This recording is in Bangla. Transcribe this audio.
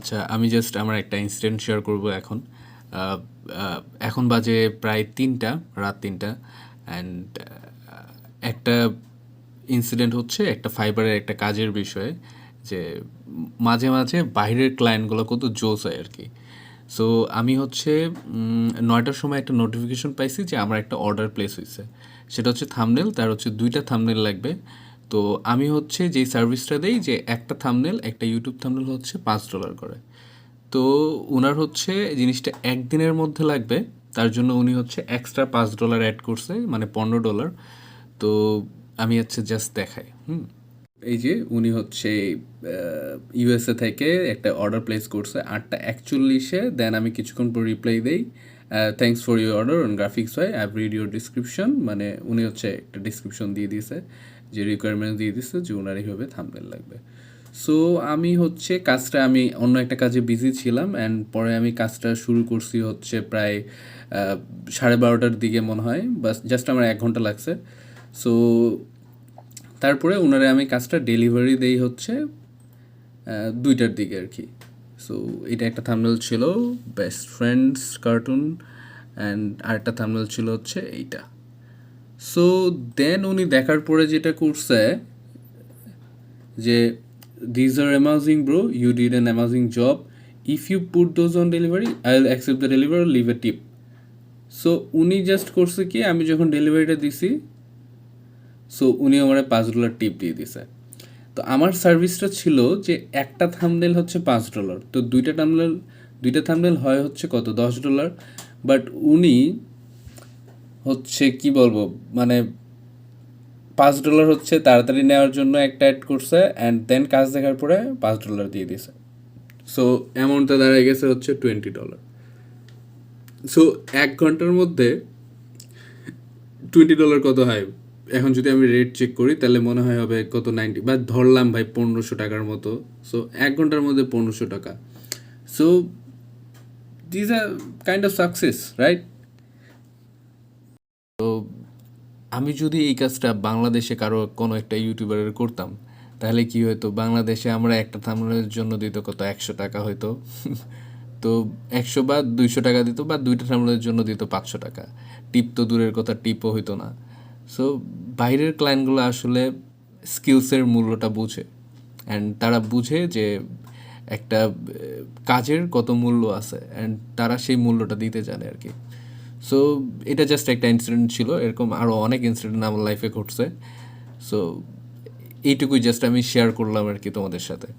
আচ্ছা, আমি জাস্ট আমার একটা ইনসিডেন্ট শেয়ার করব এখন। আহ, এখন বাজে প্রায় 3টা, রাত 3টা। অ্যান্ড একটা ইনসিডেন্ট হচ্ছে একটা ফাইবারের একটা কাজের বিষয়ে, যে মাঝে মাঝে বাইরের ক্লায়েন্টগুলো কত জোস হয় আর কি। সো আমি হচ্ছে 9টার সময় একটা নোটিফিকেশন পাইছি যে আমার একটা অর্ডার প্লেস হয়েছে। সেটা হচ্ছে থাম্বনেল, তার হচ্ছে 2টা থাম্বনেল লাগবে। তো আমি হচ্ছে যেই সার্ভিসটা দেই, যে একটা থাম্বনেল, একটা ইউটিউব থাম্বনেল হচ্ছে $5 করে। তো উনার হচ্ছে জিনিসটা একদিনের মধ্যে লাগবে, তার জন্য উনি হচ্ছে এক্সট্রা $5 অ্যাড করছে, মানে $15। তো আমি হচ্ছে জাস্ট দেখাই। এই যে উনি হচ্ছে ইউএসএ থেকে একটা অর্ডার প্লেস করছে 8টা 41-এ। দেন আমি কিছুক্ষণ পর রিপ্লাই দেই, thanks for your order on graphics ভাই, আই রিড ইউর ডিসক্রিপশন। মানে উনি হচ্ছে একটা ডিসক্রিপশন দিয়ে দিয়েছে, যে রিকোয়ারমেন্ট দিয়ে দিচ্ছে যে ওনার এইভাবে থাম্বনেল লাগবে। সো আমি হচ্ছে কাজটা, আমি অন্য একটা কাজে বিজি ছিলাম, অ্যান্ড পরে আমি কাজটা শুরু করছি হচ্ছে প্রায় 12:30টার দিকে মনে হয়, বাস জাস্ট আমার 1 ঘন্টা লাগছে। সো তারপরে ওনারে আমি কাজটা ডেলিভারি দেই হচ্ছে 2টার দিকে আর কি। সো এটা একটা থাম্বনেল ছিল, বেস্ট ফ্রেন্ডস কার্টুন, অ্যান্ড আরেকটা থাম্বনেল ছিল হচ্ছে এইটা। সো দেন উনি দেখার পরে যেটা করছে যে, this are amazing bro, you did an amazing job, if you put those on delivery I will accept the delivery, leave a tip. So উনি জাস্ট করছে কি, আমি যখন ডেলিভারিটা দিছি, সো উনি আমার $5 টিপ দিয়ে দিছে। তো আমার সার্ভিসটা ছিল যে একটা থাম্বনেল হচ্ছে $5, তো দুইটা থাম্বনেল হয় হচ্ছে কত, $10। বাট উনি হচ্ছে কি বলবো, মানে $5 হচ্ছে তাড়াতাড়ি নেওয়ার জন্য একটা অ্যাড করছে, অ্যান্ড দেন কাজ দেখার পরে $5 দিয়ে দিছে। সো অ্যামাউন্টটা দাঁড়ায় গেছে হচ্ছে $20। সো 1 ঘন্টার মধ্যে $20 কত হয়, এখন যদি আমি রেট চেক করি তাহলে মনে হয় হবে কত, 90, বা ধরলাম ভাই 1500 টাকার মতো। সো 1 ঘন্টার মধ্যে 1500 টাকা। So this R kind of success, right? তো আমি যদি এই কাজটা বাংলাদেশে কারো কোনো একটা ইউটিউবারের করতাম, তাহলে কি হতো, বাংলাদেশে আমরা একটা থাম্বনেলের জন্য দিত কত, 100 টাকা হয়তো। তো 100 বা 200 টাকা দিত, বা 2টা থাম্বনেলের জন্য দিত 500 টাকা। টিপ তো দূরের কথা, টিপও হইতো না। সো বাইরের ক্লায়েন্টগুলো আসলে স্কিলসের মূল্যটা বুঝে, অ্যান্ড তারা বুঝে যে একটা কাজের কত মূল্য আছে, অ্যান্ড তারা সেই মূল্যটা দিতে জানে আর কি। সো এটা জাস্ট একটা ইনসিডেন্ট ছিল, এরকম আরও অনেক ইনসিডেন্ট আমার লাইফে ঘটছে। সো এইটুকুই জাস্ট আমি শেয়ার করলাম আর কি তোমাদের সাথে।